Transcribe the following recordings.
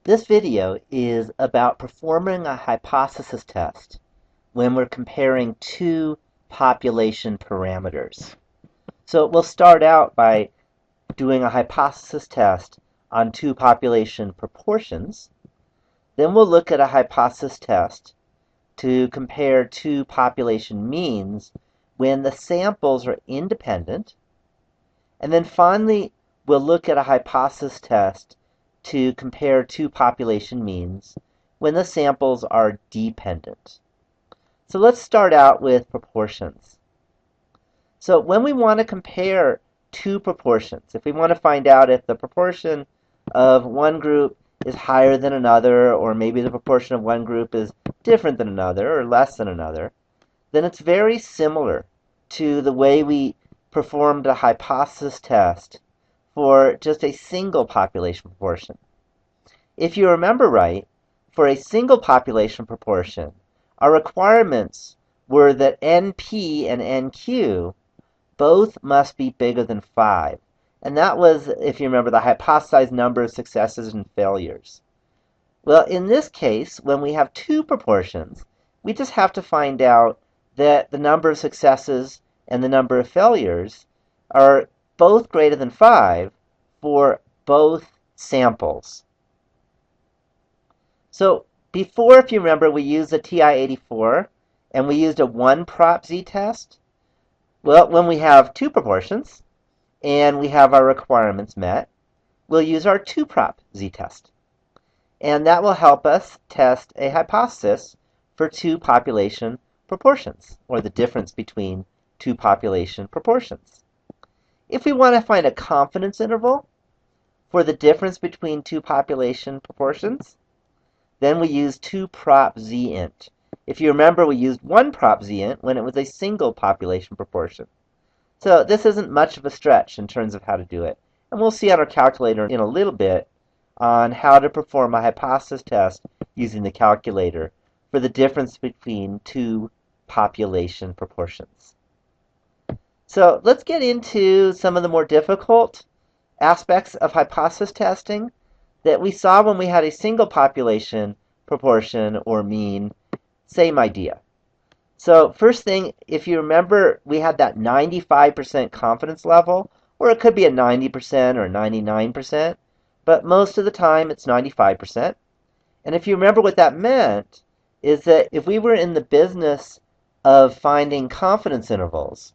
This video is about performing a hypothesis test when we're comparing two population parameters. So we'll start out by doing a hypothesis test on two population proportions. Then we'll look at a hypothesis test to compare two population means when the samples are independent. And then finally, we'll look at a hypothesis test to compare two population means when the samples are dependent. So let's start out with proportions. So when we want to compare two proportions, if we want to find out if the proportion of one group is higher than another, or maybe the proportion of one group is different than another or less than another, then it's very similar to the way we performed a hypothesis test for just a single population proportion. If you remember right, for a single population proportion, our requirements were that NP and NQ both must be bigger than 5. And that was, if you remember, the hypothesized number of successes and failures. Well, in this case, when we have two proportions, we just have to find out that the number of successes and the number of failures are both greater than 5 for both samples. So before, if you remember, we used the TI-84 and we used a 1-prop z-test. Well, when we have two proportions and we have our requirements met, we'll use our 2-prop z-test. And that will help us test a hypothesis for two population proportions, or the difference between two population proportions. If we want to find a confidence interval for the difference between two population proportions, then we use 2-prop z-int. If you remember, we used 1-prop z-int when it was a single population proportion. So this isn't much of a stretch in terms of how to do it. And we'll see on our calculator in a little bit on how to perform a hypothesis test using the calculator for the difference between two population proportions. So let's get into some of the more difficult aspects of hypothesis testing that we saw when we had a single population proportion or mean. Same idea. So first thing, if you remember, we had that 95% confidence level, or it could be a 90% or 99%, but most of the time it's 95%. And if you remember, what that meant is that if we were in the business of finding confidence intervals,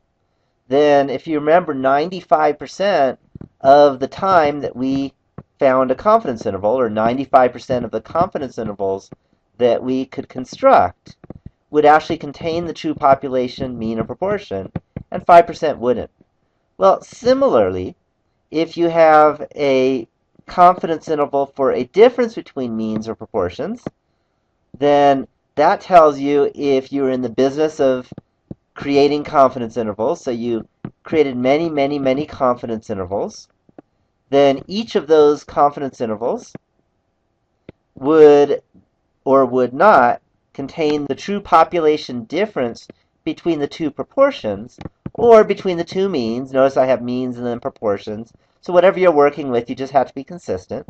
then if you remember, 95% of the time that we found a confidence interval, or 95% of the confidence intervals that we could construct, would actually contain the true population mean or proportion, and 5% wouldn't. Well, similarly, if you have a confidence interval for a difference between means or proportions, then that tells you if you're in the business of creating confidence intervals, so you created many, many, many confidence intervals, then each of those confidence intervals would or would not contain the true population difference between the two proportions, or between the two means. Notice I have means and then proportions. So whatever you're working with, you just have to be consistent.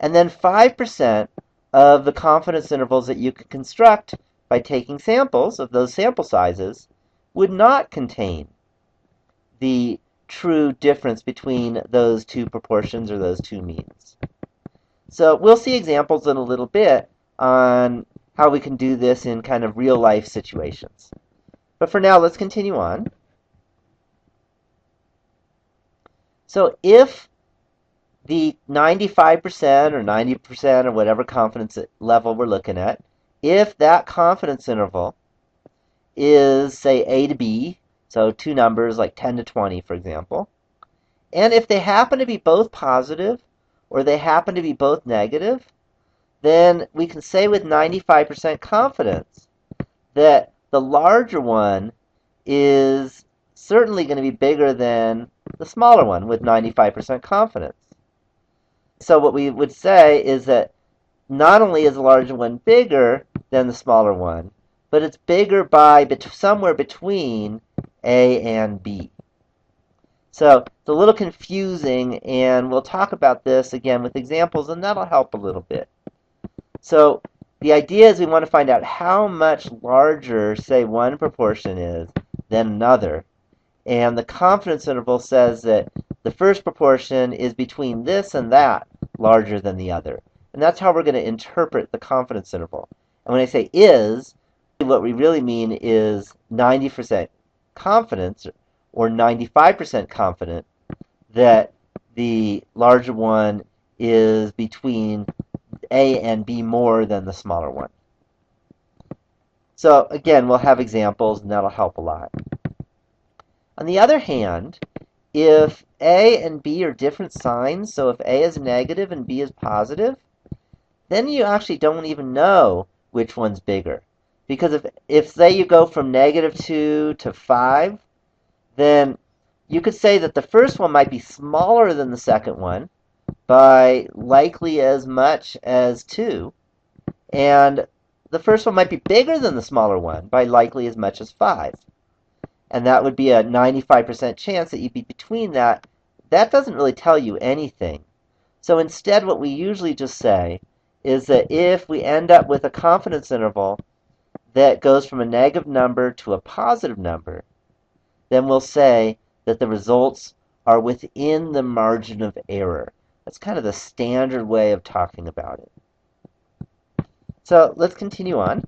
And then 5% of the confidence intervals that you could construct by taking samples of those sample sizes would not contain the true difference between those two proportions or those two means. So we'll see examples in a little bit on how we can do this in kind of real-life situations. But for now, let's continue on. So if the 95% or 90% or whatever confidence level we're looking at, if that confidence interval is, say, A to B, so two numbers like 10 to 20, for example, and if they happen to be both positive or they happen to be both negative, then we can say with 95% confidence that the larger one is certainly going to be bigger than the smaller one with 95% confidence. So what we would say is that not only is the larger one bigger than the smaller one, but it's bigger by somewhere between A and B. So it's a little confusing, and we'll talk about this again with examples, and that'll help a little bit. So the idea is we want to find out how much larger, say, one proportion is than another. And the confidence interval says that the first proportion is between this and that larger than the other. And that's how we're going to interpret the confidence interval. And when I say is, what we really mean is 90% confidence or 95% confident that the larger one is between A and B more than the smaller one. So again, we'll have examples, and that'll help a lot. On the other hand, if A and B are different signs, so if A is negative and B is positive, then you actually don't even know which one's bigger. Because if say you go from -2 to 5, then you could say that the first one might be smaller than the second one by likely as much as 2, and the first one might be bigger than the smaller one by likely as much as 5. And that would be a 95% chance that you'd be between that. That doesn't really tell you anything. So instead, what we usually just say is that if we end up with a confidence interval that goes from a negative number to a positive number, then we'll say that the results are within the margin of error. That's kind of the standard way of talking about it. So let's continue on.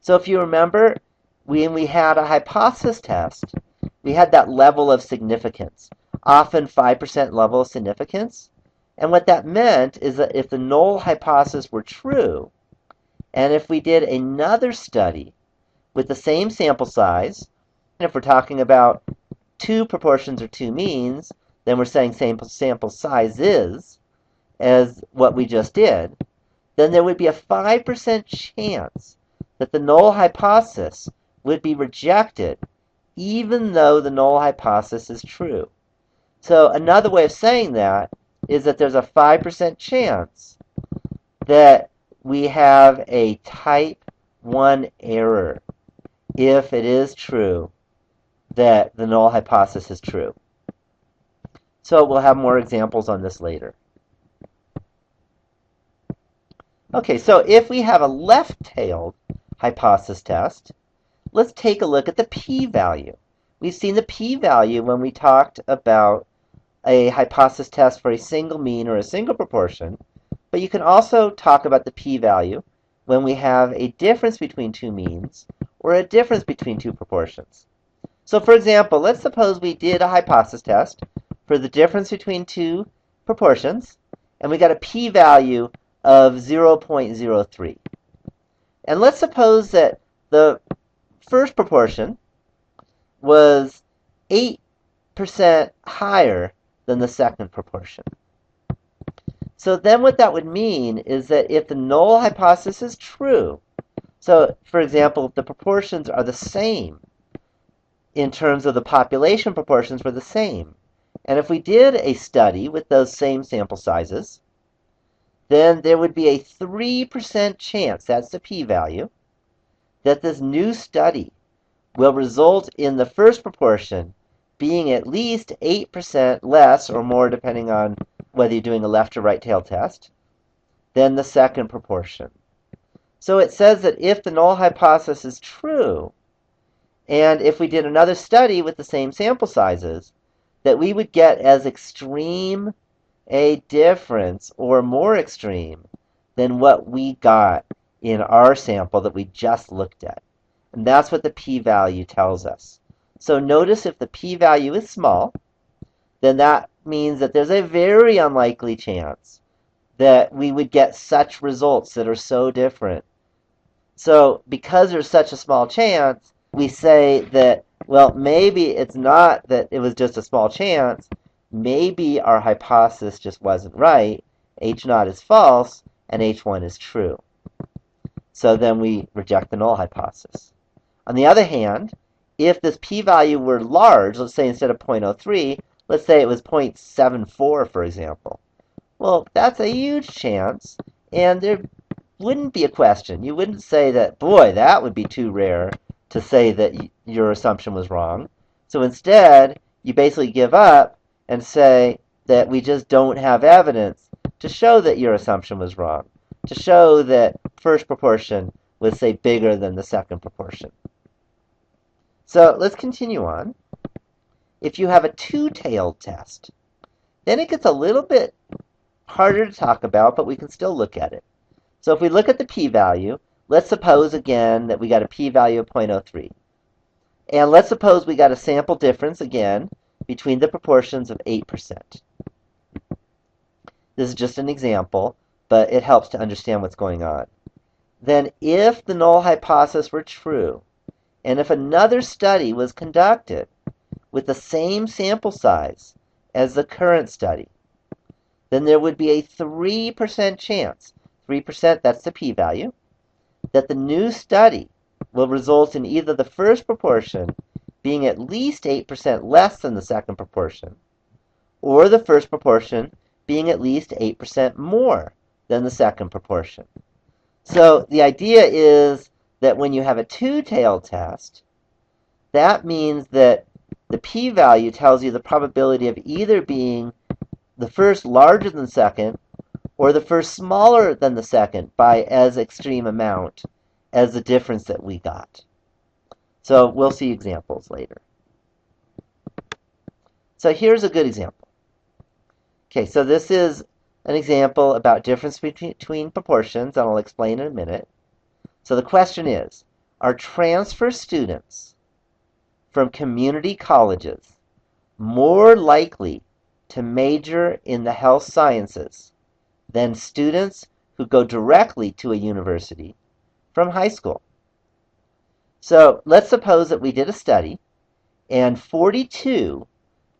So if you remember, when we had a hypothesis test, we had that level of significance, often 5% level of significance. And what that meant is that if the null hypothesis were true, and if we did another study with the same sample size, and if we're talking about two proportions or two means, then we're saying sample size is, as what we just did, then there would be a 5% chance that the null hypothesis would be rejected even though the null hypothesis is true. So another way of saying that is that there's a 5% chance that we have a type 1 error if it is true that the null hypothesis is true. So we'll have more examples on this later. Okay, so if we have a left-tailed hypothesis test, let's take a look at the p-value. We've seen the p-value when we talked about a hypothesis test for a single mean or a single proportion, but you can also talk about the p-value when we have a difference between two means or a difference between two proportions. So for example, let's suppose we did a hypothesis test for the difference between two proportions, and we got a p-value of 0.03. And let's suppose that the first proportion was 8% higher than the second proportion. So then what that would mean is that if the null hypothesis is true, so for example, if the proportions are the same in terms of the population proportions were the same, and if we did a study with those same sample sizes, then there would be a 3% chance, that's the p-value, that this new study will result in the first proportion being at least 8% less or more, depending on whether you're doing a left or right tail test, than the second proportion. So it says that if the null hypothesis is true, and if we did another study with the same sample sizes, that we would get as extreme a difference or more extreme than what we got in our sample that we just looked at. And that's what the p-value tells us. So notice if the p-value is small, then that means that there's a very unlikely chance that we would get such results that are so different. So because there's such a small chance, we say that, well, maybe it's not that it was just a small chance. Maybe our hypothesis just wasn't right. H0 is false, and H1 is true. So then we reject the null hypothesis. On the other hand, if this p-value were large, let's say instead of 0.03, let's say it was 0.74, for example. Well, that's a huge chance, and there wouldn't be a question. You wouldn't say that, boy, that would be too rare to say that your assumption was wrong. So instead, you basically give up and say that we just don't have evidence to show that your assumption was wrong. to show that first proportion was, say, bigger than the second proportion. So let's continue on. If you have a two-tailed test, then it gets a little bit harder to talk about, but we can still look at it. So if we look at the p-value, let's suppose again that we got a p-value of 0.03. And let's suppose we got a sample difference again between the proportions of 8%. This is just an example, but it helps to understand what's going on. Then if the null hypothesis were true, and if another study was conducted with the same sample size as the current study, then there would be a 3% chance, 3%, that's the p-value, that the new study will result in either the first proportion being at least 8% less than the second proportion, or the first proportion being at least 8% more than the second proportion. So the idea is that when you have a two-tailed test, that means that the p-value tells you the probability of either being the first larger than the second or the first smaller than the second by as extreme amount as the difference that we got. So we'll see examples later. So here's a good example. Okay, so this is an example about difference between proportions, and I'll explain in a minute. So the question is, are transfer students from community colleges more likely to major in the health sciences than students who go directly to a university from high school? So let's suppose that we did a study and 42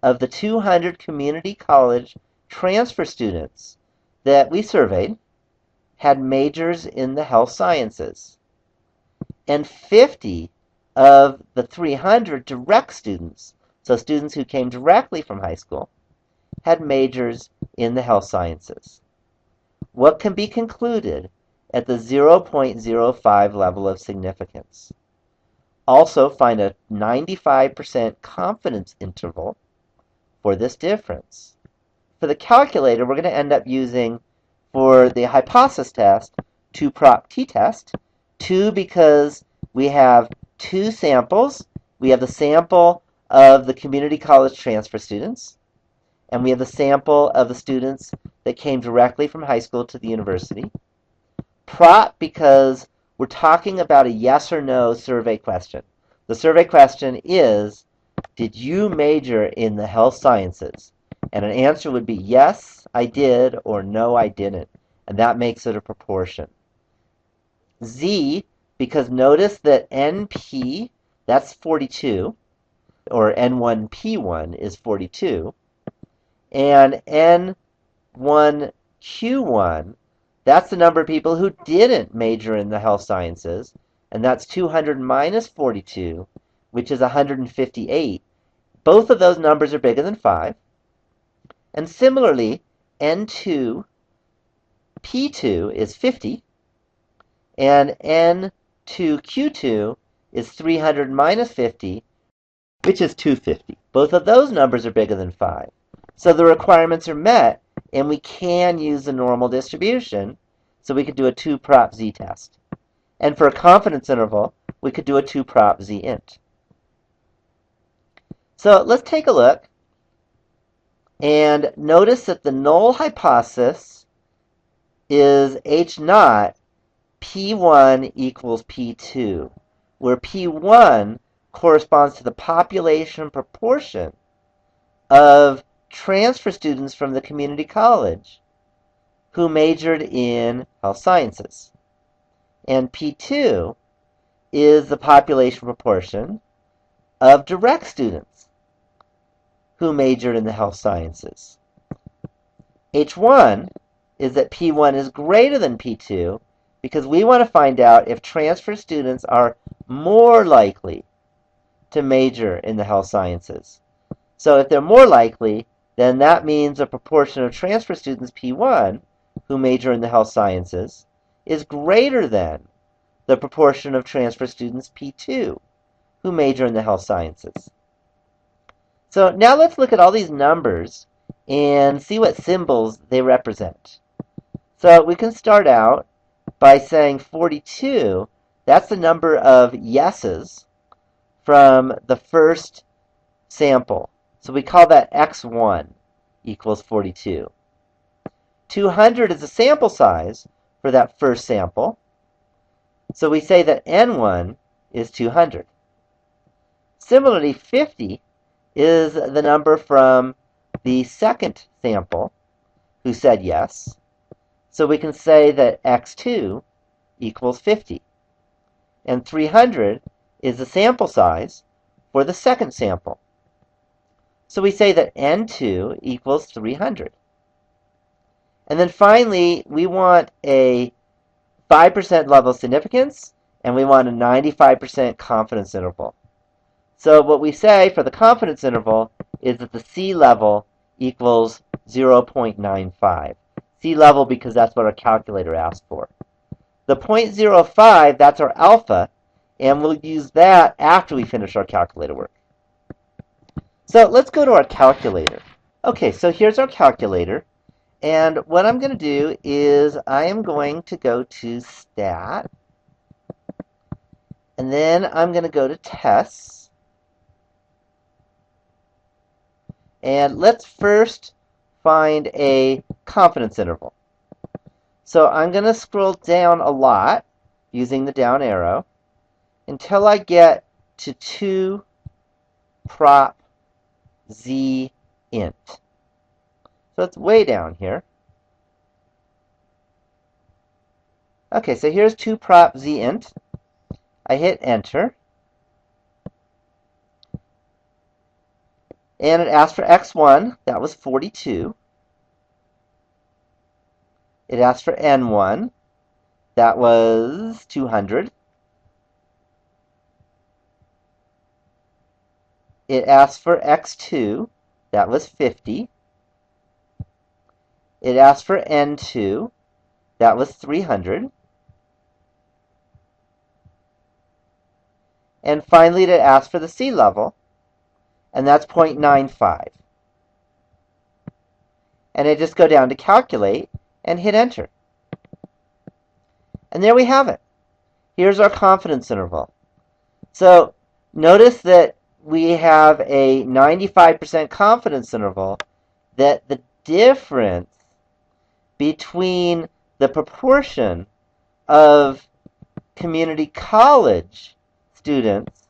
of the 200 community college transfer students that we surveyed had majors in the health sciences, and 50 of the 300 direct students, so students who came directly from high school, had majors in the health sciences. What can be concluded at the 0.05 level of significance? Also, find a 95% confidence interval for this difference. For the calculator, we're going to end up using, for the hypothesis test, 2-prop t-test. 2 because we have 2 samples. We have the sample of the community college transfer students, and we have the sample of the students that came directly from high school to the university. Prop because we're talking about a yes or no survey question. The survey question is, did you major in the health sciences? And an answer would be yes, I did, or no, I didn't. And that makes it a proportion. Z, because notice that NP, that's 42, or N1P1 is 42, and N1Q1, that's the number of people who didn't major in the health sciences, and that's 200 minus 42, which is 158. Both of those numbers are bigger than 5. And similarly, N2, P2 is 50, and N2Q2 is 300 minus 50, which is 250. Both of those numbers are bigger than 5. So the requirements are met, and we can use the normal distribution, so we could do a 2-prop z-test. And for a confidence interval, we could do a 2-prop z-int. So let's take a look and notice that the null hypothesis is H0 P1 equals P2, where P1 corresponds to the population proportion of transfer students from the community college who majored in health sciences. And P2 is the population proportion of direct students who majored in the health sciences. H1 is that P1 is greater than P2 because we want to find out if transfer students are more likely to major in the health sciences. So if they're more likely, then that means a proportion of transfer students P1 who major in the health sciences is greater than the proportion of transfer students P2 who major in the health sciences. So now let's look at all these numbers and see what symbols they represent. So we can start out by saying 42, that's the number of yeses from the first sample. So we call that x1 equals 42. 200 is the sample size for that first sample. So we say that n1 is 200. Similarly, 50 is the number from the second sample who said yes. So we can say that x2 equals 50. And 300 is the sample size for the second sample. So we say that n2 equals 300. And then finally, we want a 5% level of significance, and we want a 95% confidence interval. So what we say for the confidence interval is that the C level equals 0.95. C level because that's what our calculator asked for. The 0.05, that's our alpha, and we'll use that after we finish our calculator work. So let's go to our calculator. Okay, so here's our calculator. And what I'm going to do is I am going to go to Stat, and then I'm going to go to Tests. And let's first find a confidence interval. So I'm going to scroll down a lot using the down arrow until I get to 2 prop z int. So it's way down here. Okay, so here's 2 prop z int. I hit enter. And it asked for x1, that was 42. It asked for n1, that was 200. It asked for x2, that was 50. It asked for n2, that was 300. And finally, it asked for the C level, and that's 0.95. And I just go down to calculate and hit enter. And there we have it. Here's our confidence interval. So notice that we have a 95% confidence interval, that the difference between the proportion of community college students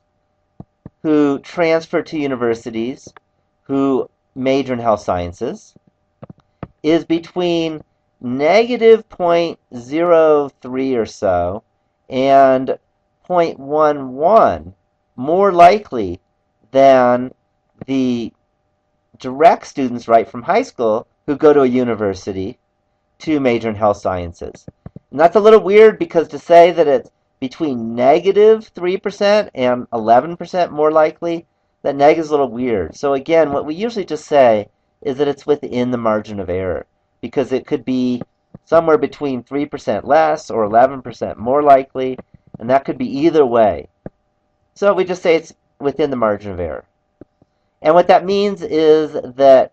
who transfer to universities who major in health sciences is between negative 0.03 or so and 0.11 more likely than the direct students right from high school who go to a university to major in health sciences. And that's a little weird because to say that it's between negative 3% and 11% more likely, that negative is a little weird. So again, what we usually just say is that it's within the margin of error, because it could be somewhere between 3% less or 11% more likely, and that could be either way. So we just say it's within the margin of error. And what that means is that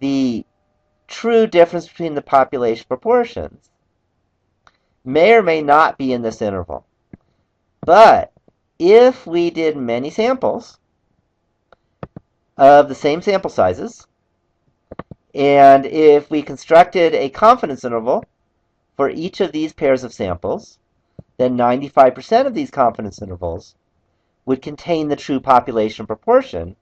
the true difference between the population proportions may or may not be in this interval. But if we did many samples of the same sample sizes, and if we constructed a confidence interval for each of these pairs of samples, then 95% of these confidence intervals would contain the true population proportion,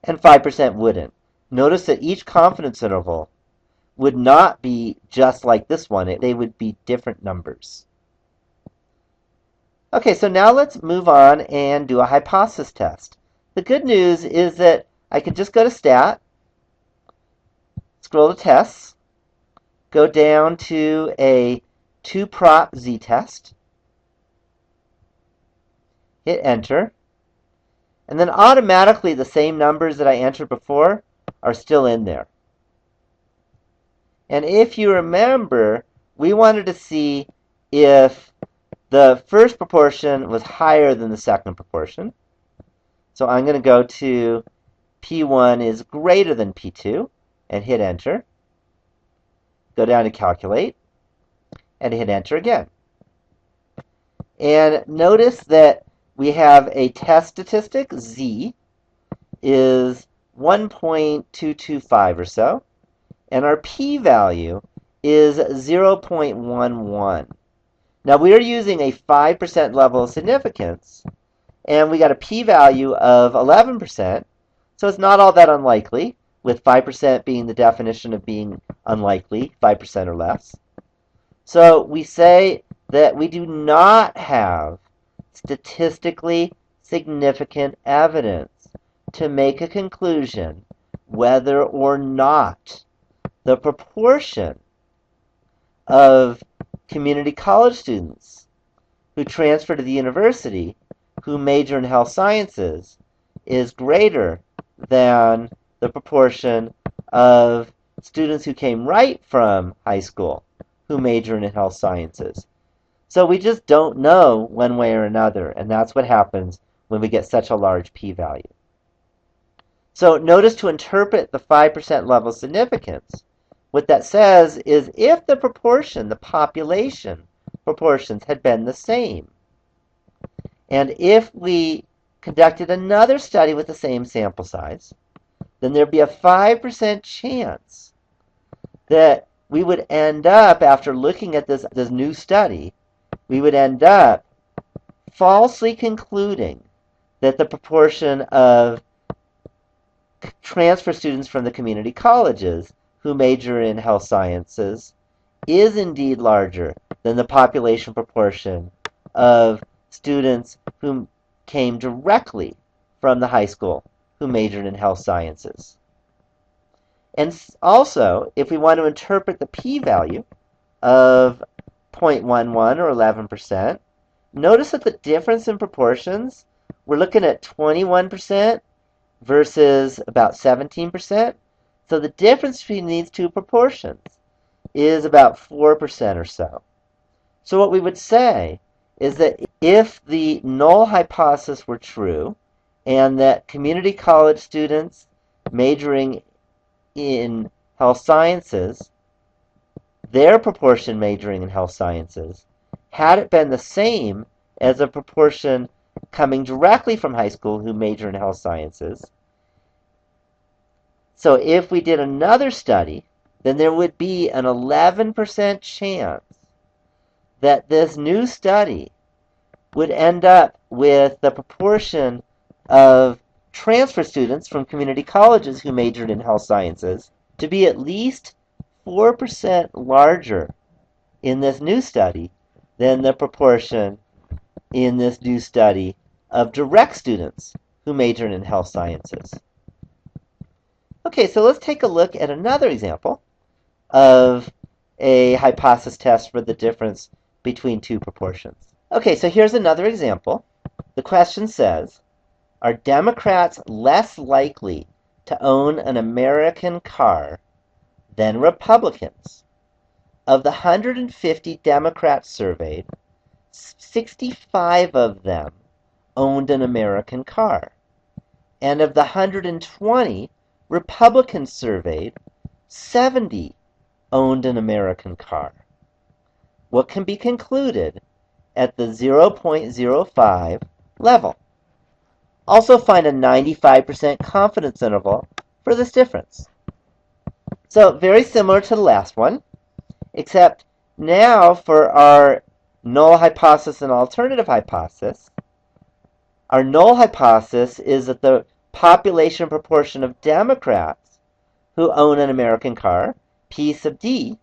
and 5% wouldn't. Notice that each confidence interval would not be just like this one. They would be different numbers. Okay, so now let's move on and do a hypothesis test. The good news is that I can just go to Stat, scroll to Tests, go down to a 2-prop z-test, hit Enter, and then automatically the same numbers that I entered before are still in there. And if you remember, we wanted to see if the first proportion was higher than the second proportion. So I'm going to go to P1 is greater than P2 and hit Enter. Go down to Calculate. and hit enter again. And notice that we have a test statistic, Z, is 1.225 or so, and our p-value is 0.11. Now we are using a 5% level of significance, and we got a p-value of 11%, so it's not all that unlikely, with 5% being the definition of being unlikely, 5% or less. So we say that we do not have statistically significant evidence to make a conclusion whether or not the proportion of community college students who transfer to the university who major in health sciences is greater than the proportion of students who came right from high school who major in health sciences. So we just don't know one way or another, and that's what happens when we get such a large p-value. So notice to interpret the 5% level of significance, what that says is if the proportion, the population proportions had been the same, and if we conducted another study with the same sample size, then there'd be a 5% chance that we would end up, after looking at this new study, we would end up falsely concluding that the proportion of transfer students from the community colleges who major in health sciences is indeed larger than the population proportion of students who came directly from the high school who majored in health sciences. And also, if we want to interpret the p-value of 0.11 or 11%, notice that the difference in proportions, we're looking at 21% versus about 17%. So the difference between these two proportions is about 4% or so. So what we would say is that if the null hypothesis were true, and that community college students majoring in health sciences, their proportion majoring in health sciences, had it been the same as a proportion coming directly from high school who major in health sciences, so if we did another study, then there would be an 11% chance that this new study would end up with the proportion of transfer students from community colleges who majored in health sciences to be at least 4% larger in this new study than the proportion in this new study of direct students who majored in health sciences. Okay, so let's take a look at another example of a hypothesis test for the difference between two proportions. Okay, so here's another example. The question says, are Democrats less likely to own an American car than Republicans? Of the 150 Democrats surveyed, 65 of them owned an American car. And of the 120 Republicans surveyed, 70 owned an American car. What can be concluded at the 0.05 level? Also find a 95% confidence interval for this difference. So very similar to the last one, except now for our null hypothesis and alternative hypothesis, our null hypothesis is that the population proportion of Democrats who own an American car, P sub D,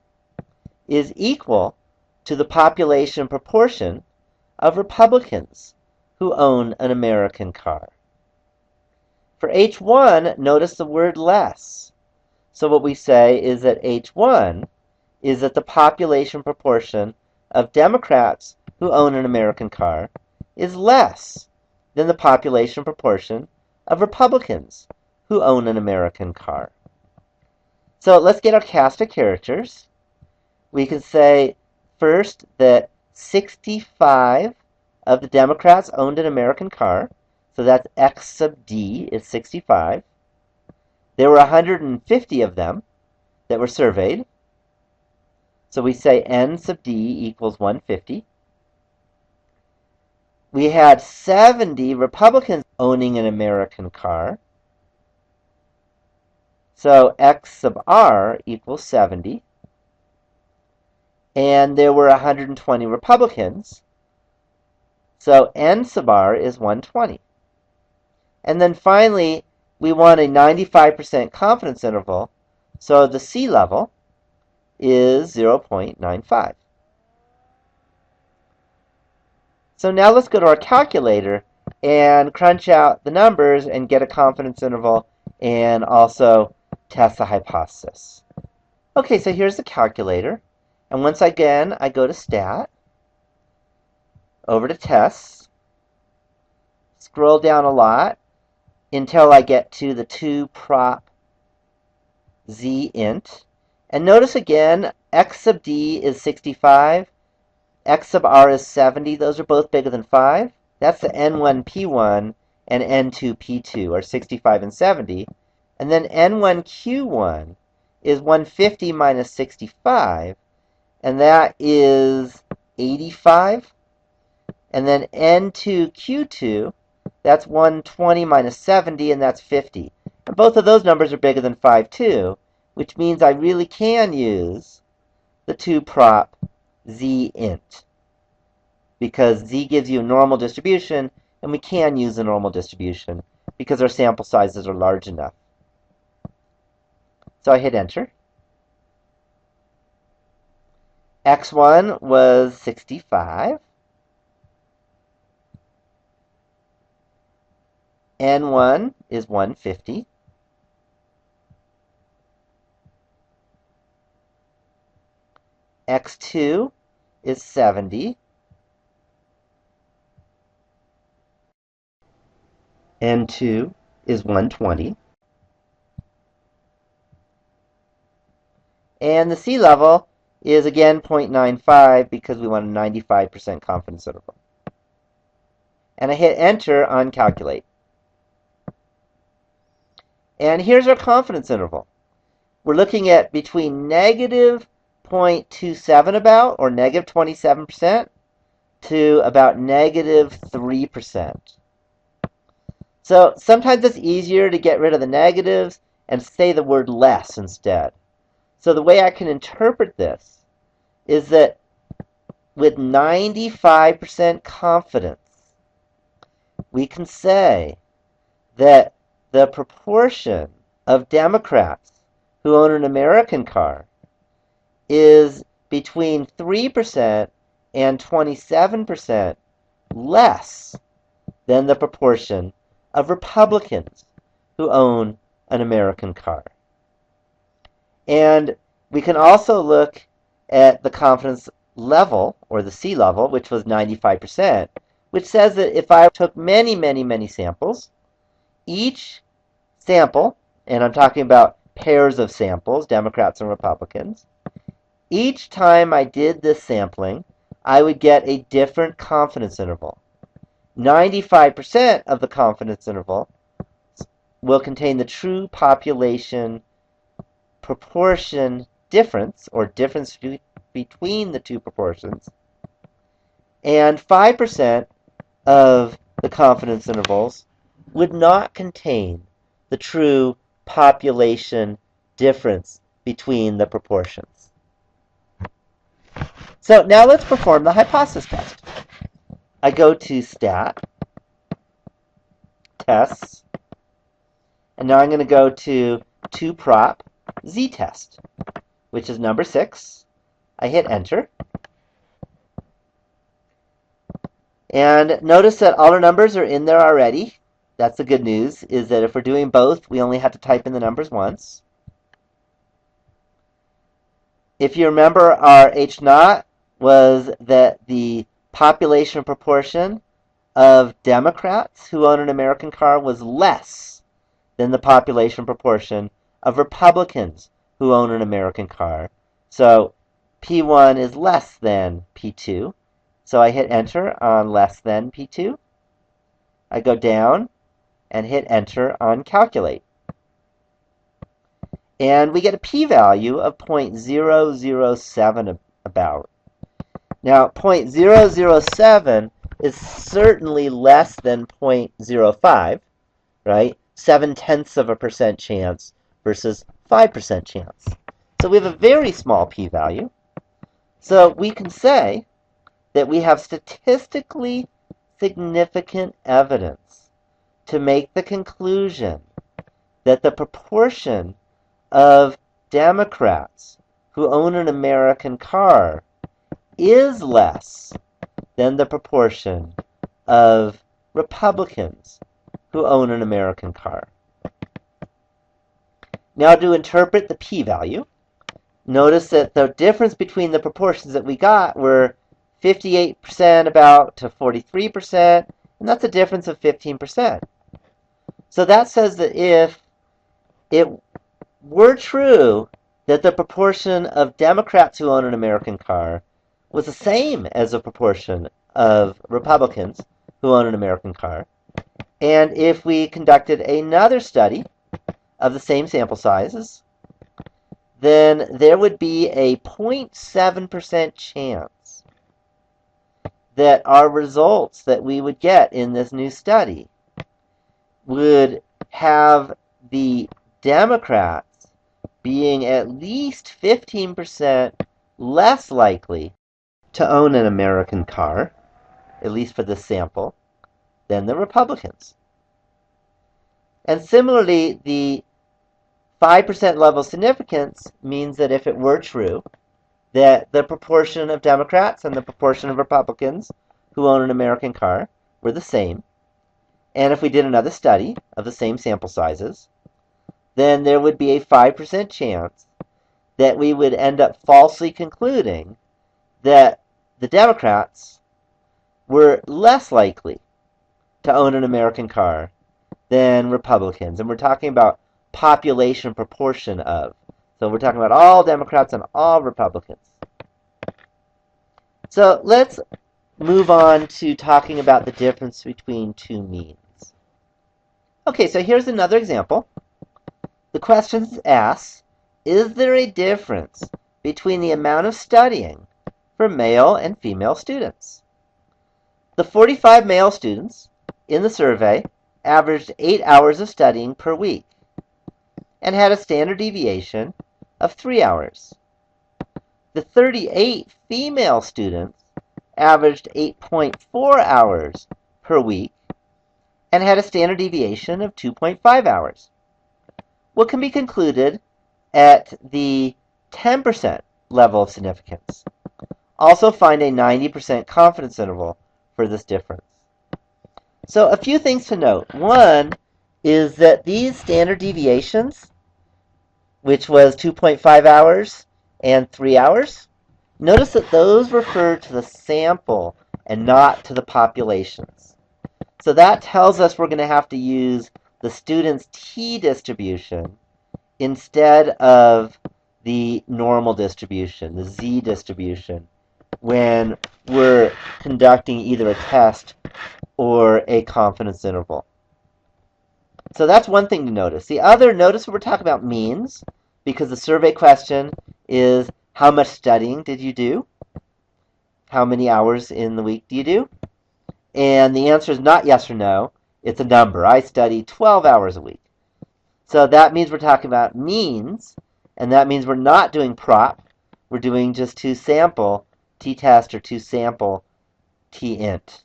is equal to the population proportion of Republicans who own an American car. For H1, notice the word less. So what we say is that H1 is that the population proportion of Democrats who own an American car is less than the population proportion of Republicans who own an American car. So let's get our cast of characters. We can say first that 65 of the Democrats owned an American car, so that's X sub D is 65. There were 150 of them that were surveyed. So we say N sub D equals 150. We had 70 Republicans owning an American car. So X sub R equals 70. And there were 120 Republicans. So N sub R is 120. And then finally, we want a 95% confidence interval. So the C level is 0.95. So now let's go to our calculator and crunch out the numbers and get a confidence interval and also test the hypothesis. Okay, so here's the calculator. And once again, I go to Stat, over to Tests, scroll down a lot until I get to the 2 prop Z int. And notice again, X sub D is 65, X sub R is 70. Those are both bigger than 5. That's the N1 P1 and N2 P2 are 65 and 70. And then N1 Q1 is 150 minus 65, and that is 85. And then N2 Q2, that's 120 minus 70, and that's 50. And both of those numbers are bigger than 5 too, which means I really can use the 2 prop Z int, because Z gives you a normal distribution, and we can use a normal distribution because our sample sizes are large enough. So I hit enter. X1 was 65. N1 is 150. X2 is 70. N2 is 120. And the C level is again 0.95 because we want a 95% confidence interval. And I hit enter on calculate. And here's our confidence interval. We're looking at between negative 0.27 about, or negative 27%, to about negative 3%. So sometimes it's easier to get rid of the negatives and say the word less instead. So the way I can interpret this is that with 95% confidence, we can say that the proportion of Democrats who own an American car is between 3% and 27% less than the proportion of Republicans who own an American car. And we can also look at the confidence level, or the C level, which was 95%, which says that if I took many, many, many samples, each sample, and I'm talking about pairs of samples, Democrats and Republicans, each time I did this sampling, I would get a different confidence interval. 95% of the confidence interval will contain the true population proportion difference, or difference between the two proportions, and 5% of the confidence intervals would not contain the true population difference between the proportions. So now let's perform the hypothesis test. I go to Stat, Tests, and now I'm going to go to 2 prop Z-test, which is number 6. I hit enter. And notice that all our numbers are in there already. That's the good news, is that if we're doing both, we only have to type in the numbers once. If you remember, our H0 was that the population proportion of Democrats who own an American car was less than the population proportion of Republicans who own an American car. So P1 is less than P2. So I hit enter on less than P2. I go down and hit enter on calculate. And we get a p-value of 0.007 about. Now, 0.007 is certainly less than 0.05, right? 0.7% chance versus 5% chance. So we have a very small p-value. So we can say that we have statistically significant evidence to make the conclusion that the proportion of Democrats who own an American car is less than the proportion of Republicans who own an American car. Now, to interpret the p-value, notice that the difference between the proportions that we got were 58% about to 43%, and that's a difference of 15%. So that says that if it were true that the proportion of Democrats who own an American car was the same as the proportion of Republicans who own an American car, and if we conducted another study of the same sample sizes, then there would be a 0.7% chance that our results that we would get in this new study would have the Democrats being at least 15% less likely to own an American car, at least for this sample, than the Republicans. And similarly, the 5% level of significance means that if it were true that the proportion of Democrats and the proportion of Republicans who own an American car were the same, and if we did another study of the same sample sizes, then there would be a 5% chance that we would end up falsely concluding that the Democrats were less likely to own an American car than Republicans. And we're talking about population proportion of. So we're talking about all Democrats and all Republicans. So let's move on to talking about the difference between two means. Okay, so here's another example. The question asks, is there a difference between the amount of studying for male and female students? The 45 male students in the survey averaged 8 hours of studying per week and had a standard deviation of 3 hours. The 38 female students averaged 8.4 hours per week and had a standard deviation of 2.5 hours. What can be concluded at the 10% level of significance? Also find a 90% confidence interval for this difference. So a few things to note. One is that these standard deviations, which was 2.5 hours and 3 hours, notice that those refer to the sample and not to the populations. So that tells us we're going to have to use the student's t-distribution instead of the normal distribution, the z-distribution, when we're conducting either a test or a confidence interval. So that's one thing to notice. The other, notice we're talking about means, because the survey question is, how much studying did you do? How many hours in the week do you do? And the answer is not yes or no. It's a number. I study 12 hours a week. So that means we're talking about means, and that means we're not doing prop. We're doing just two-sample t-test or two-sample t-int.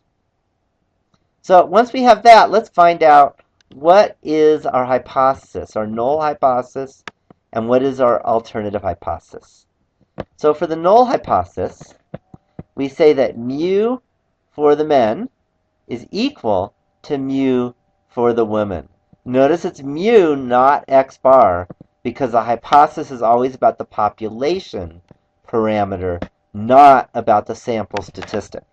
So once we have that, let's find out what is our hypothesis, our null hypothesis, and what is our alternative hypothesis. So for the null hypothesis, we say that mu for the men is equal to mu for the women. Notice it's mu, not x bar, because the hypothesis is always about the population parameter, not about the sample statistic.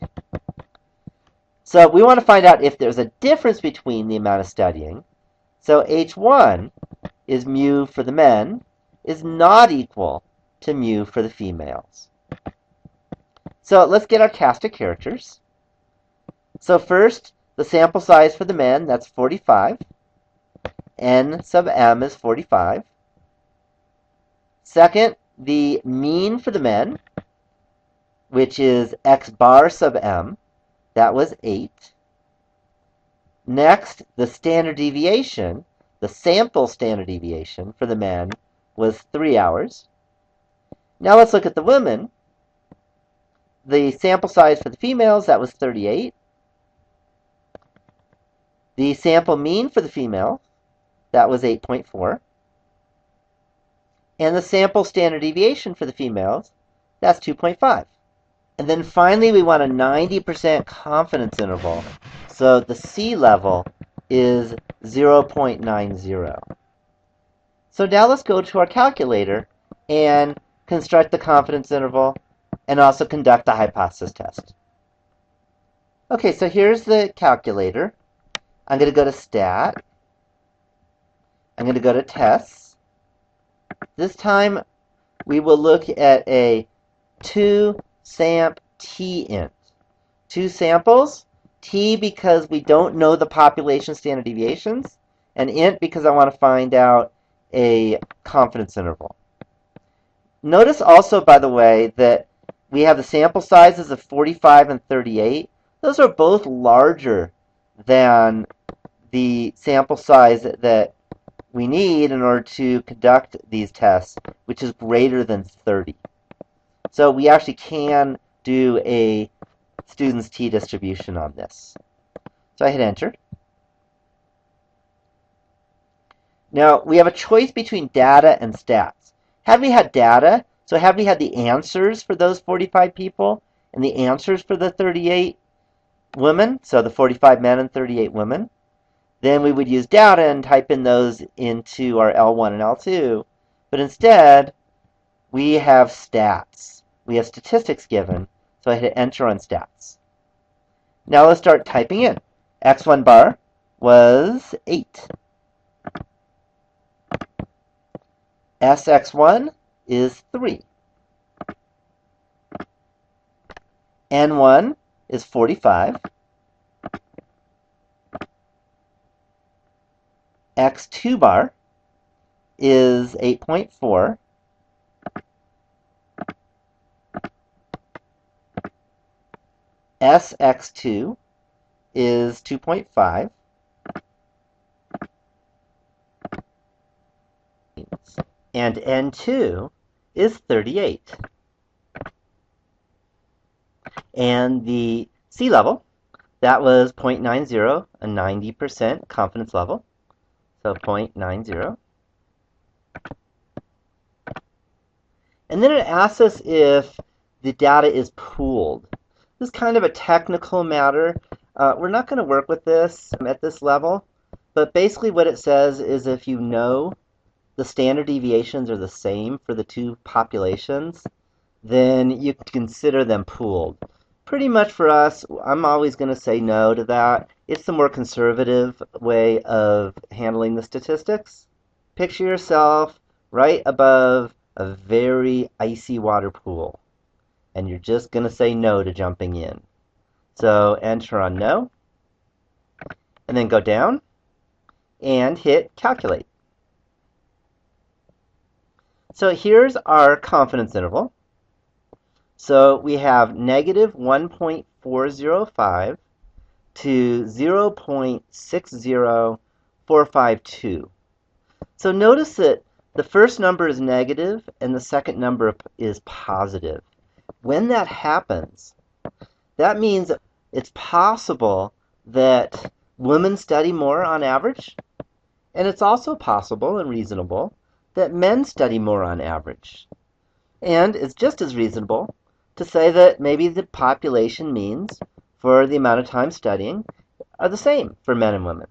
So we want to find out if there's a difference between the amount of studying. So H1 is mu for the men is not equal to mu for the females. So let's get our cast of characters. So first, the sample size for the men, that's 45. N sub m is 45. Second, the mean for the men, which is x bar sub m, that was 8. Next, the standard deviation, the sample standard deviation for the men was 3 hours. Now let's look at the women. The sample size for the females, that was 38. The sample mean for the female, that was 8.4. And the sample standard deviation for the females, that's 2.5. And then finally, we want a 90% confidence interval. So the C level is 0.90. So now let's go to our calculator and construct the confidence interval and also conduct a hypothesis test. Okay, so here's the calculator. I'm going to go to Stat. I'm going to go to Tests. This time, we will look at a 2-samp t-int. 2 samples, t because we don't know the population standard deviations, and int because I want to find out a confidence interval. Notice also, by the way, that we have the sample sizes of 45 and 38. Those are both larger than the sample size that we need in order to conduct these tests, which is greater than 30. So we actually can do a student's t-distribution on this. So I hit enter. Now we have a choice between data and stats. Had we had data, so had we had the answers for those 45 people and the answers for the 38 women, so the 45 men and 38 women, then we would use data and type in those into our L1 and L2. But instead, we have stats. We have statistics given, so I hit enter on stats. Now let's start typing in. X1 bar was 8. SX1 is 3. N1 is 45. X2 bar is 8.4. SX2 is 2.5. And N2 is 38. And the C level, that was 0.90, a 90% confidence level. So 0.90. And then it asks us if the data is pooled. This is kind of a technical matter. We're not going to work with this at this level, but basically what it says is if you know the standard deviations are the same for the two populations, then you consider them pooled. Pretty much for us, I'm always going to say no to that. It's the more conservative way of handling the statistics. Picture yourself right above a very icy water pool, and you're just going to say no to jumping in. So enter on no, and then go down and hit calculate. So here's our confidence interval. So we have negative 1.405 to 0.60452. So notice that the first number is negative and the second number is positive. When that happens, that means it's possible that women study more on average, and it's also possible and reasonable that men study more on average. And it's just as reasonable to say that maybe the population means for the amount of time studying are the same for men and women.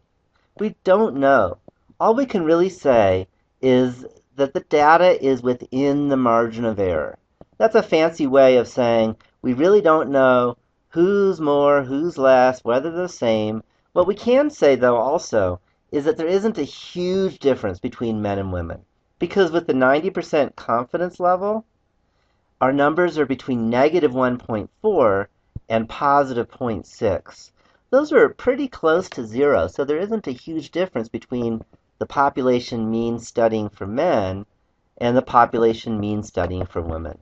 We don't know. All we can really say is that the data is within the margin of error. That's a fancy way of saying we really don't know who's more, who's less, whether they're the same. What we can say, though, also, is that there isn't a huge difference between men and women. Because with the 90% confidence level, our numbers are between negative 1.4 and positive 0.6. Those are pretty close to 0, so there isn't a huge difference between the population mean studying for men and the population mean studying for women.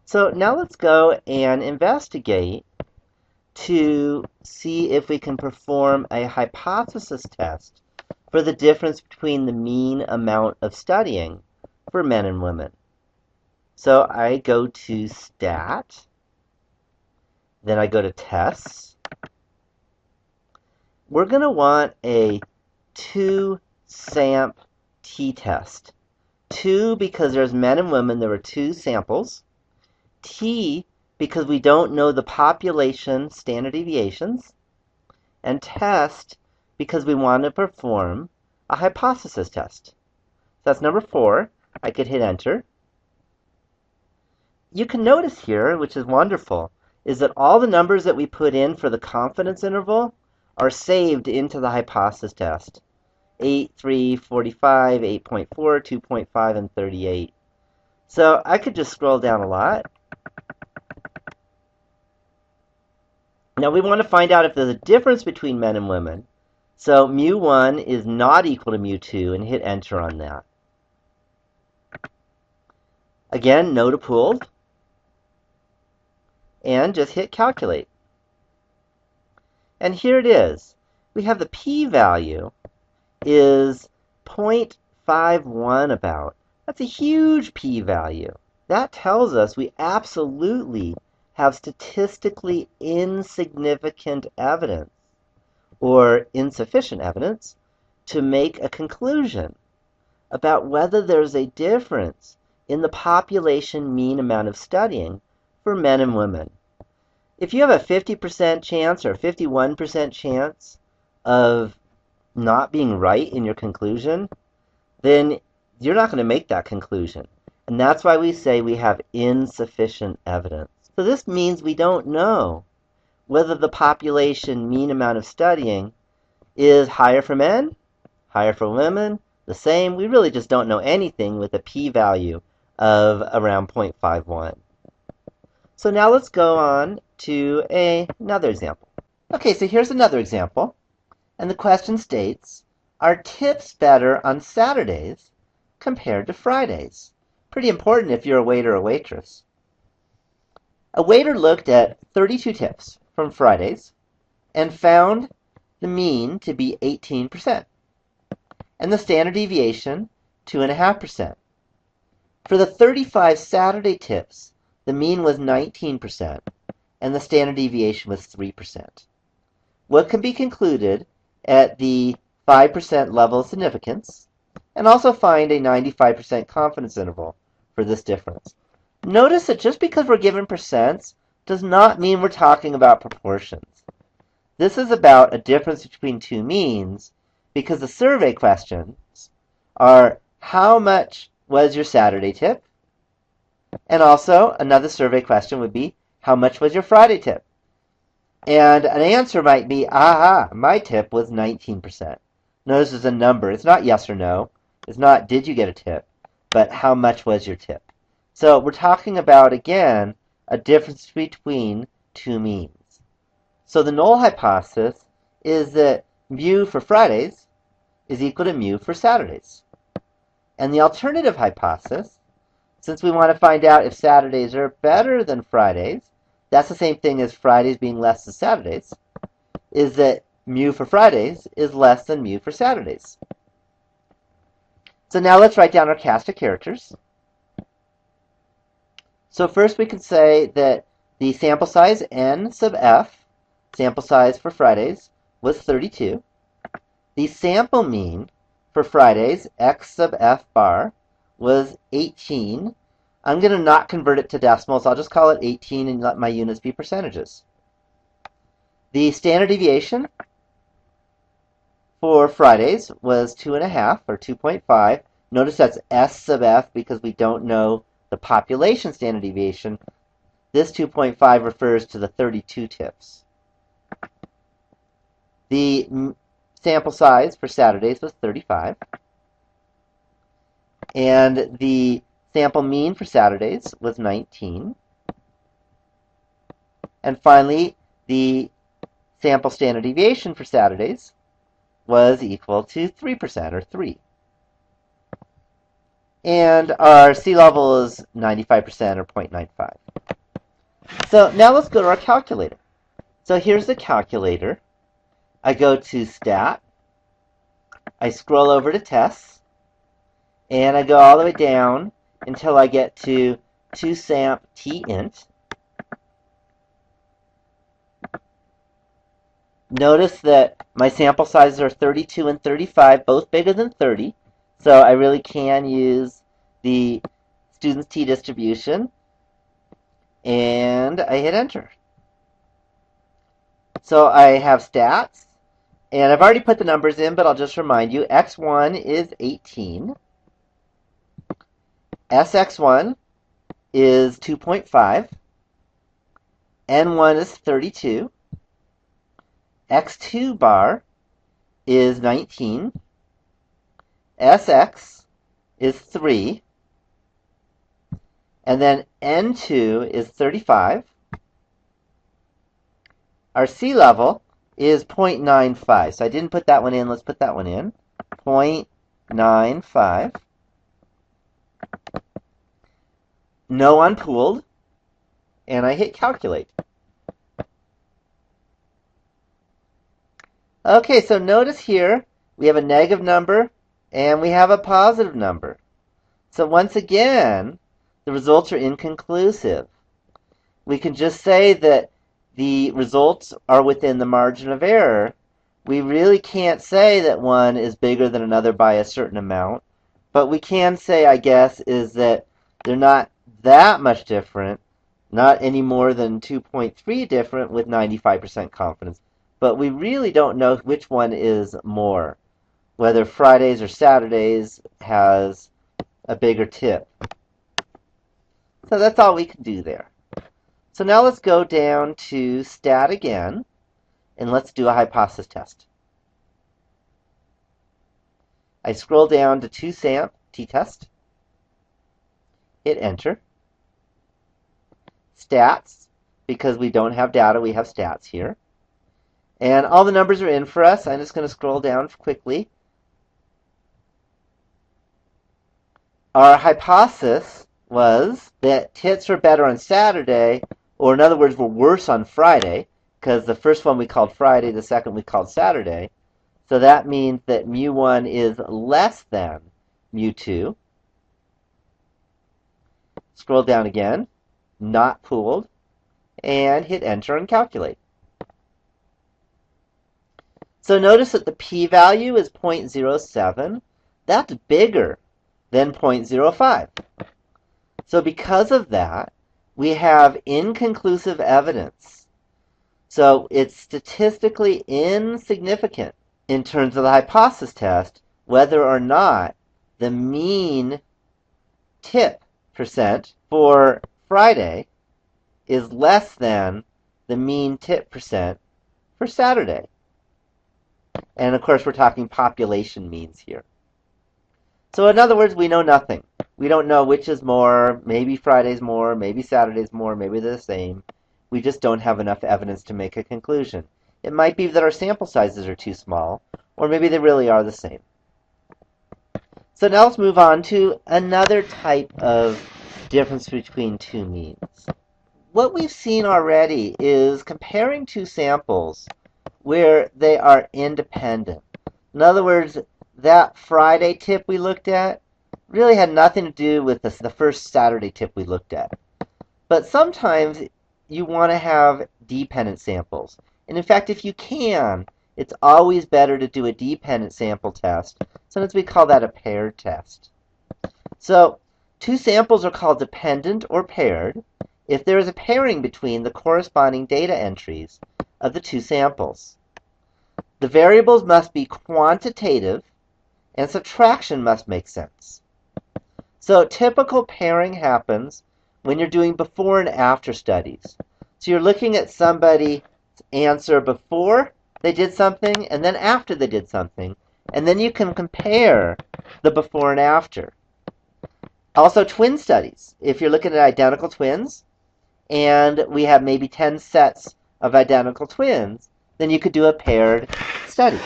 So now let's go and investigate to see if we can perform a hypothesis test for the difference between the mean amount of studying for men and women. So I go to Stat, then I go to Tests. We're going to want a 2-SAMP t-test. 2 because there's men and women, there were 2 samples. T because we don't know the population standard deviations. And test because we want to perform a hypothesis test. So that's number 4. I could hit enter. You can notice here, which is wonderful, is that all the numbers that we put in for the confidence interval are saved into the hypothesis test. 8, 3, 45, 8.4, 2.5, and 38. So I could just scroll down a lot. Now we want to find out if there's a difference between men and women. So mu1 is not equal to mu2, and hit enter on that. Again, no to pooled. And just hit calculate. And here it is. We have the p-value is 0.51 about. That's a huge p-value. That tells us we absolutely have statistically insignificant evidence or insufficient evidence to make a conclusion about whether there's a difference in the population mean amount of studying for men and women. If you have a 50% chance or a 51% chance of not being right in your conclusion, then you're not going to make that conclusion. And that's why we say we have insufficient evidence. So this means we don't know whether the population mean amount of studying is higher for men, higher for women, the same. We really just don't know anything with a p-value of around 0.51. So now let's go on to another example. Okay, so here's another example. And the question states, are tips better on Saturdays compared to Fridays? Pretty important if you're a waiter or waitress. A waiter looked at 32 tips from Fridays and found the mean to be 18% and the standard deviation 2.5%. For the 35 Saturday tips, the mean was 19% and the standard deviation was 3%. What can be concluded at the 5% level of significance, and also find a 95% confidence interval for this difference? Notice that just because we're given percents does not mean we're talking about proportions. This is about a difference between two means because the survey questions are how much was your Saturday tip? And also another survey question would be how much was your Friday tip? And an answer might be, my tip was 19%. Notice there's a number. It's not yes or no. It's not did you get a tip, but how much was your tip? So we're talking about, again, a difference between two means. So the null hypothesis is that mu for Fridays is equal to mu for Saturdays. And the alternative hypothesis, since we want to find out if Saturdays are better than Fridays, that's the same thing as Fridays being less than Saturdays, is that mu for Fridays is less than mu for Saturdays. So now let's write down our cast of characters. So first we can say that the sample size n sub f, sample size for Fridays, was 32. The sample mean for Fridays, x sub f bar, was 18. I'm going to not convert it to decimals. I'll just call it 18 and let my units be percentages. The standard deviation for Fridays was 2.5 or 2.5. Notice that's s sub f because we don't know the population standard deviation. This 2.5 refers to the 32 tips. The sample size for Saturdays was 35. And the sample mean for Saturdays was 19. And finally, the sample standard deviation for Saturdays was equal to 3%, or 3. And our sea level is 95% or 0.95. So now let's go to our calculator. So here's the calculator. I go to Stat. I scroll over to Tests. And I go all the way down until I get to 2samp tint. Notice that my sample sizes are 32 and 35, both bigger than 30. So I really can use the student's t-distribution. And I hit enter. So I have stats. And I've already put the numbers in, but I'll just remind you. X1 is 18. SX1 is 2.5. N1 is 32. X2 bar is 19. SX is 3. And then N2 is 35. Our sea level is 0.95. So I didn't put that one in. Let's put that one in. 0.95. No unpooled. And I hit calculate. Okay, so notice here we have a negative number and we have a positive number. So once again, the results are inconclusive. We can just say that the results are within the margin of error. We really can't say that one is bigger than another by a certain amount, but we can say, I guess, is that they're not that much different, not any more than 2.3 different with 95% confidence. But we really don't know which one is more, whether Fridays or Saturdays has a bigger tip. So that's all we can do there. So now let's go down to Stat again, and let's do a hypothesis test. I scroll down to 2samp t-test, hit enter. Stats, because we don't have data, we have stats here. And all the numbers are in for us. I'm just going to scroll down quickly. Our hypothesis was that tits were better on Saturday, or in other words, were worse on Friday, because the first one we called Friday, the second we called Saturday. So that means that mu1 is less than mu2. Scroll down again, not pooled, and hit enter and calculate. So notice that the p-value is 0.07. That's bigger than 0.05. So because of that, we have inconclusive evidence. So it's statistically insignificant in terms of the hypothesis test whether or not the mean tip percent for Friday is less than the mean tip percent for Saturday. And of course, we're talking population means here. So in other words, we know nothing. We don't know which is more. Maybe Friday's more, maybe Saturday's more, maybe they're the same. We just don't have enough evidence to make a conclusion. It might be that our sample sizes are too small, or maybe they really are the same. So now let's move on to another type of difference between two means. What we've seen already is comparing two samples where they are independent. In other words, that Friday tip we looked at really had nothing to do with the first Saturday tip we looked at. But sometimes you want to have dependent samples. And in fact, if you can, it's always better to do a dependent sample test. Sometimes we call that a paired test. So two samples are called dependent or paired if there is a pairing between the corresponding data entries of the two samples. The variables must be quantitative, and subtraction must make sense. So typical pairing happens when you're doing before and after studies. So you're looking at somebody's answer before they did something and then after they did something, and then you can compare the before and after. Also twin studies. If you're looking at identical twins, and we have maybe 10 sets of identical twins, then you could do a paired study.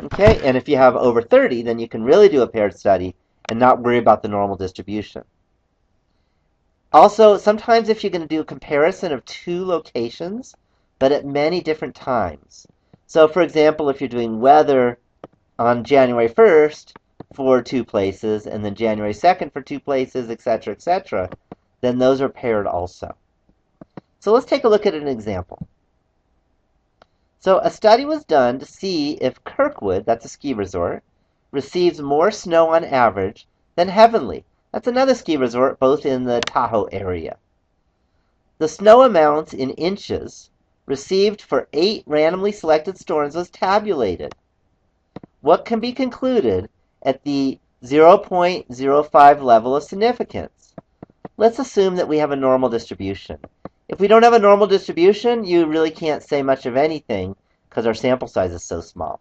Okay, and if you have over 30, then you can really do a paired study, and not worry about the normal distribution. Also, sometimes if you're going to do a comparison of two locations, but at many different times. So, for example, if you're doing weather on January 1st for two places, and then January 2nd for two places, etc., then those are paired also. So let's take a look at an example. So a study was done to see if Kirkwood, that's a ski resort, receives more snow on average than Heavenly. That's another ski resort, both in the Tahoe area. The snow amounts in inches received for 8 randomly selected storms was tabulated. What can be concluded at the 0.05 level of significance? Let's assume that we have a normal distribution. If we don't have a normal distribution, you really can't say much of anything because our sample size is so small.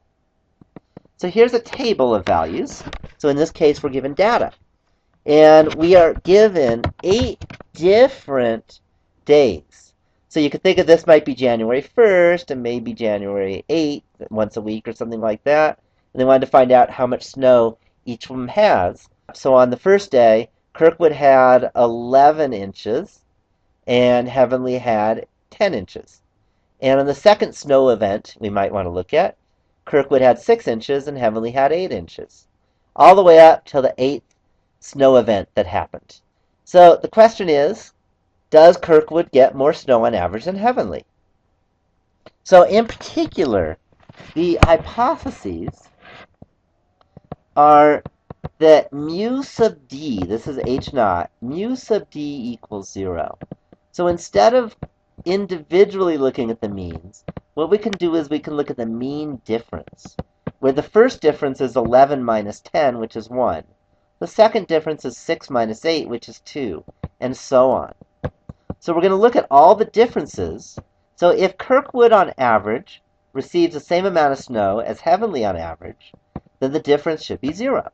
So here's a table of values. So in this case, we're given data. And we are given 8 different days. So you could think of this might be January 1st and maybe January 8th, once a week or something like that. And they wanted to find out how much snow each of them has. So on the first day, Kirkwood had 11 inches, and Heavenly had 10 inches. And on the second snow event we might want to look at, Kirkwood had 6 inches and Heavenly had 8 inches. All the way up till the 8th snow event that happened. So the question is, does Kirkwood get more snow on average than Heavenly? So in particular, the hypotheses are that mu sub d, this is h naught, mu sub d equals 0. So instead of individually looking at the means, what we can do is we can look at the mean difference, where the first difference is 11 minus 10, which is 1. The second difference is 6 minus 8, which is 2, and so on. So we're going to look at all the differences. So if Kirkwood on average receives the same amount of snow as Heavenly on average, then the difference should be 0.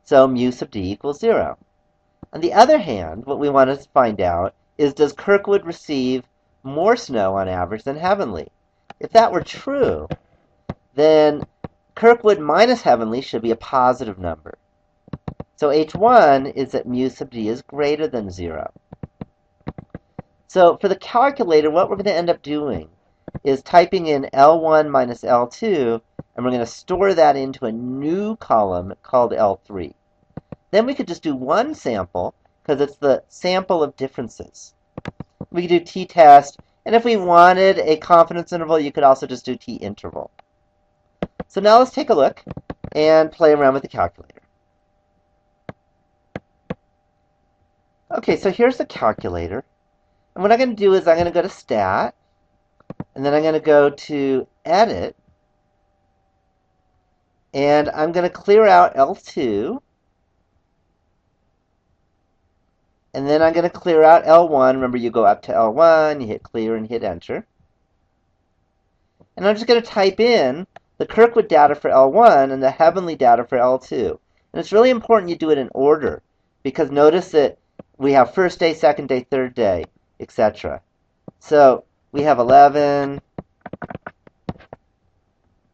So mu sub d equals 0. On the other hand, what we want to find out is, does Kirkwood receive more snow on average than Heavenly? If that were true, then Kirkwood minus Heavenly should be a positive number. So H1 is that mu sub d is greater than 0. So for the calculator, what we're going to end up doing is typing in L1 minus L2, and we're going to store that into a new column called L3. Then we could just do one sample, because it's the sample of differences. We could do t-test, and if we wanted a confidence interval, you could also just do t-interval. So now let's take a look and play around with the calculator. Okay, so here's the calculator. And what I'm going to do is I'm going to go to Stat, and then I'm going to go to Edit, and I'm going to clear out L2, and then I'm going to clear out L1. Remember, you go up to L1, you hit clear and hit enter. And I'm just going to type in the Kirkwood data for L1 and the Heavenly data for L2. And it's really important you do it in order, because notice that we have first day, second day, third day, etc. So we have 11,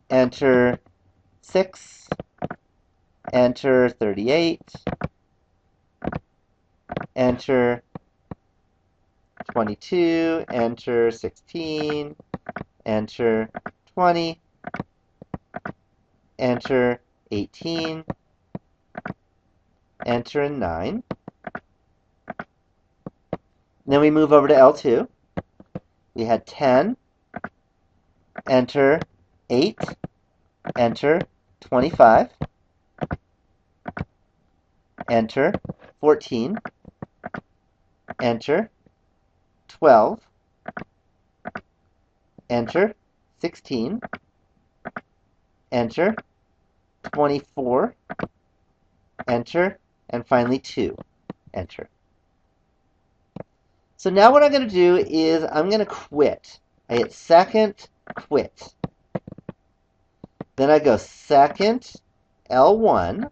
enter 6, enter 38, enter 22, enter 16, enter 20, enter 18, enter 9. Then we move over to L2. We had 10, enter 8, enter 25, enter 14, enter 12, enter 16, enter 24, enter, and finally 2, enter. So now what I'm going to do is I'm going to quit. I hit second, quit. Then I go second, L1,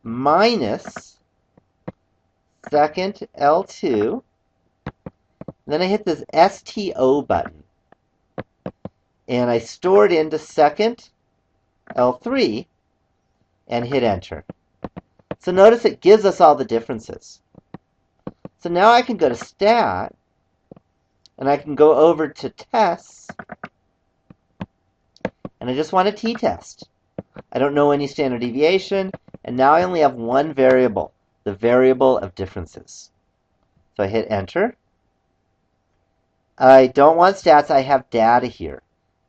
minus second, L2. Then I hit this STO button. And I store it into second, L3, and hit enter. So notice it gives us all the differences. So now I can go to Stat, and I can go over to Tests, and I just want a t-test. I don't know any standard deviation, and now I only have one variable, the variable of differences. So I hit Enter. I don't want stats, I have data here.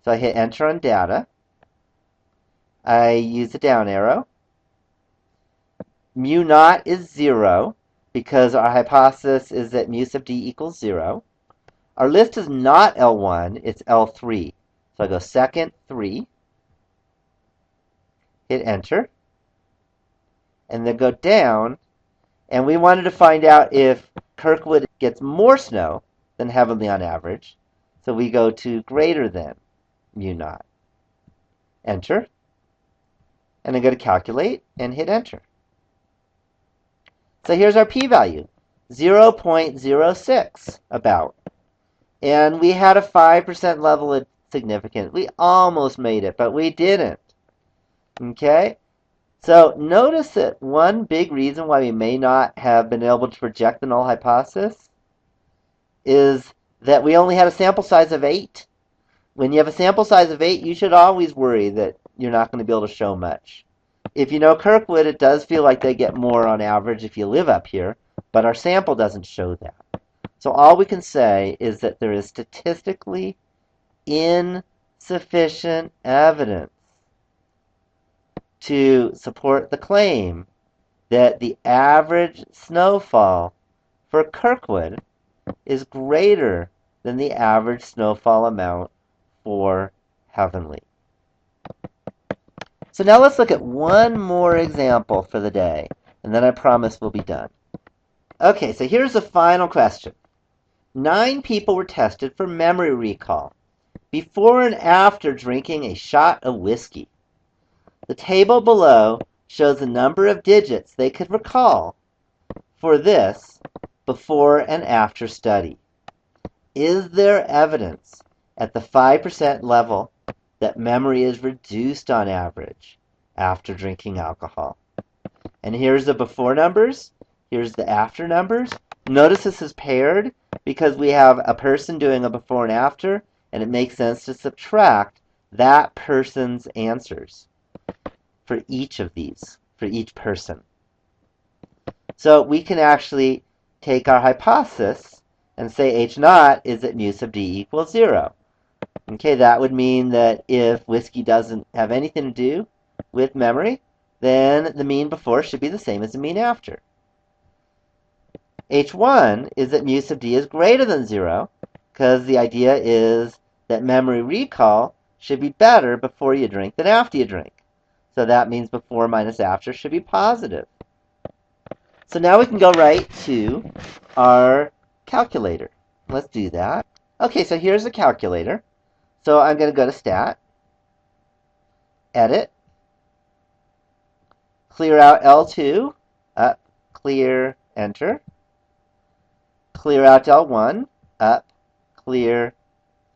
So I hit Enter on data. I use the down arrow. Mu naught is 0, because our hypothesis is that mu sub d equals 0. Our list is not L1, it's L3. So I go second, 3, hit Enter, and then go down, and we wanted to find out if Kirkwood gets more snow than Heavenly on average, so we go to greater than mu naught. Enter, and then go to Calculate, and hit Enter. So here's our p-value, 0.06 about. And we had a 5% level of significance. We almost made it, but we didn't. Okay? So notice that one big reason why we may not have been able to project the null hypothesis is that we only had a sample size of 8. When you have a sample size of 8, you should always worry that you're not going to be able to show much. If you know Kirkwood, it does feel like they get more on average if you live up here, but our sample doesn't show that. So all we can say is that there is statistically insufficient evidence to support the claim that the average snowfall for Kirkwood is greater than the average snowfall amount for Heavenly. So now let's look at one more example for the day, and then I promise we'll be done. Okay, so here's the final question. 9 people were tested for memory recall before and after drinking a shot of whiskey. The table below shows the number of digits they could recall for this before and after study. Is there evidence at the 5% level that memory is reduced on average after drinking alcohol? And here's the before numbers. Here's the after numbers. Notice this is paired because we have a person doing a before and after, and it makes sense to subtract that person's answers for each of these, for each person. So we can actually take our hypothesis and say H naught is that mu sub d equals 0. Okay, that would mean that if whiskey doesn't have anything to do with memory, then the mean before should be the same as the mean after. H1 is that mu sub d is greater than 0, because the idea is that memory recall should be better before you drink than after you drink. So that means before minus after should be positive. So now we can go right to our calculator. Let's do that. Okay, so here's the calculator. So I'm going to go to Stat, Edit, clear out L2, up, clear, Enter. Clear out L1, up, clear,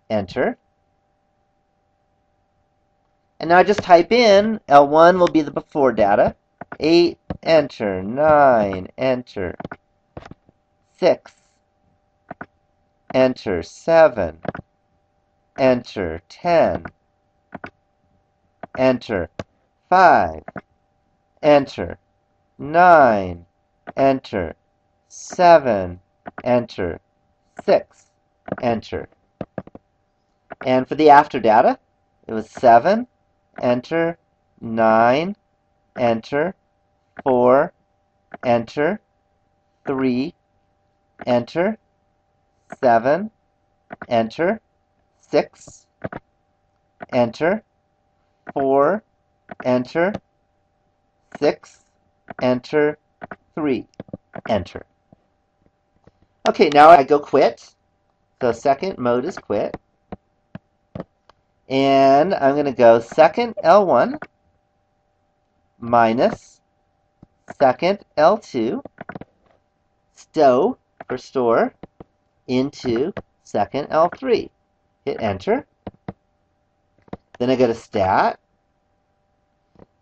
Enter. And now I just type in, L1 will be the before data, 8, Enter, 9, Enter, 6, Enter, 7, Enter, 10, Enter, 5, Enter, 9, Enter, 7, Enter, 6, Enter. And for the after data, it was 7, Enter, 9, Enter, 4, Enter, 3, Enter, 7, Enter, 6, Enter, 4, Enter, 6, Enter, 3, Enter. Okay, now I go quit. So second mode is quit. And I'm going to go second L1 minus second L2, stow for store, into second L3. Hit Enter. Then I go to Stat.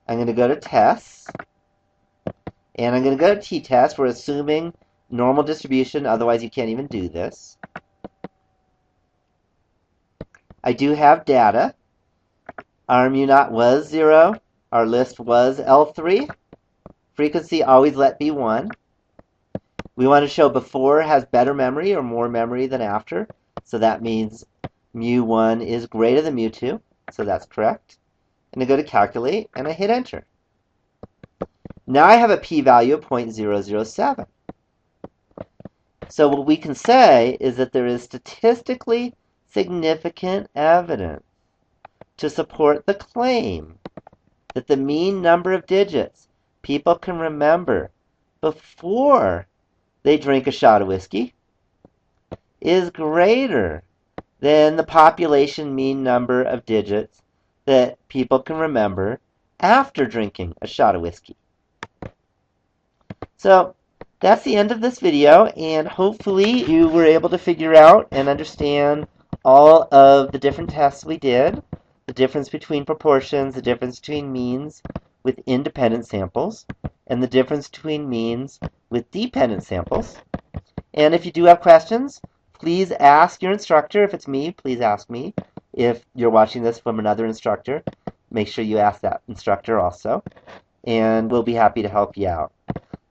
I'm going to go to Tests. And I'm going to go to t-test. We're assuming normal distribution, otherwise you can't even do this. I do have data. Our mu naught was 0. Our list was L3. Frequency always let be 1. We want to show before has better memory or more memory than after. So that means mu1 is greater than mu2. So that's correct. And I go to calculate, and I hit enter. Now I have a p-value of 0.007. So what we can say is that there is statistically significant evidence to support the claim that the mean number of digits people can remember before they drink a shot of whiskey is greater than the population mean number of digits that people can remember after drinking a shot of whiskey. So that's the end of this video, and hopefully you were able to figure out and understand all of the different tests we did, the difference between proportions, the difference between means with independent samples, and the difference between means with dependent samples. And if you do have questions, please ask your instructor. If it's me, please ask me. If you're watching this from another instructor, make sure you ask that instructor also, and we'll be happy to help you out.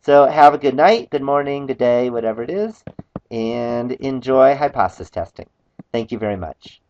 So have a good night, good morning, good day, whatever it is, and enjoy hypothesis testing. Thank you very much.